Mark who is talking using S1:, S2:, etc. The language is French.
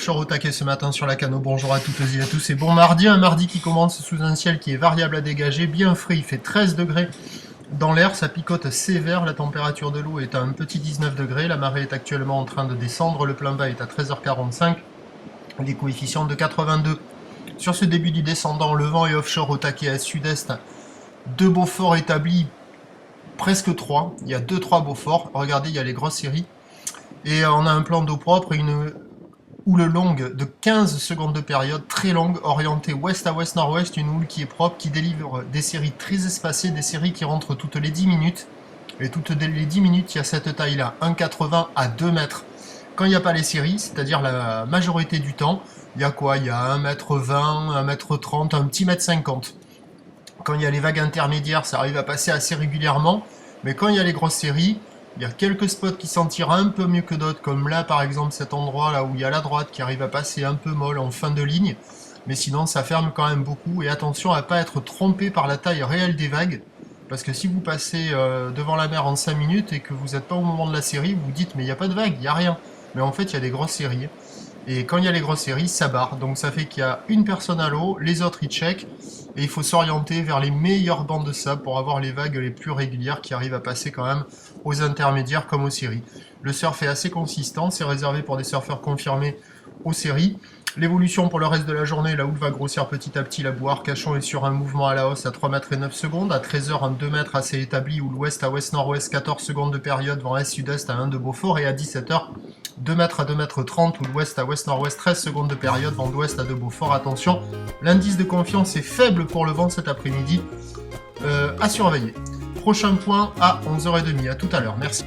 S1: offshore au taquet ce matin sur la Cano. Bonjour à toutes et à tous. Et bon mardi, un mardi qui commence sous un ciel qui est variable à dégager, bien frais, il fait 13 degrés dans l'air, ça picote sévère, la température de l'eau est à un petit 19 degrés, la marée est actuellement en train de descendre, le plein bas est à 13h45, les coefficients de 82. Sur ce début du descendant, le vent est offshore au taquet à sud-est, 2 beaux forts établis, presque 3, il y a 2-3 beaux forts, regardez, il y a les grosses séries. Et on a un plan d'eau propre et une houle longue de 15 secondes de période, très longue, orientée ouest à ouest-nord-ouest, une houle qui est propre, qui délivre des séries très espacées, des séries qui rentrent toutes les 10 minutes. Et toutes les 10 minutes, il y a cette taille-là, 1,80 à 2 mètres. Quand il n'y a pas les séries, c'est-à-dire la majorité du temps, il y a quoi? Il y a 1,20 m, 1,30 m, un petit 1,50 m. Quand il y a les vagues intermédiaires, ça arrive à passer assez régulièrement. Mais quand il y a les grosses séries, il y a quelques spots qui s'en tirent un peu mieux que d'autres, comme là par exemple cet endroit là où il y a la droite qui arrive à passer un peu molle en fin de ligne, mais sinon ça ferme quand même beaucoup, et attention à ne pas être trompé par la taille réelle des vagues, parce que si vous passez devant la mer en 5 minutes et que vous n'êtes pas au moment de la série, vous vous dites mais il n'y a pas de vagues, il n'y a rien, mais en fait il y a des grosses séries, et quand il y a les grosses séries ça barre, donc ça fait qu'il y a une personne à l'eau, les autres ils checkent, et il faut s'orienter vers les meilleures bandes de sable pour avoir les vagues les plus régulières qui arrivent à passer quand même aux intermédiaires comme aux séries. Le surf est assez consistant, c'est réservé pour des surfeurs confirmés aux séries. L'évolution pour le reste de la journée, la houle va grossir petit à petit, la boue Arcachon est sur un mouvement à la hausse à 3 mètres et 9 secondes, à 13h un 2 mètres assez établi, où l'ouest à ouest-nord-ouest 14 secondes de période, vent est-sud-est à 1 de Beaufort, et à 17h 2 mètres à 2 mètres 30, où l'ouest à ouest-nord-ouest 13 secondes de période, vent d'ouest à 2 Beaufort. Attention, l'indice de confiance est faible pour le vent cet après-midi, à surveiller. Prochain point à 11h30, à tout à l'heure, merci.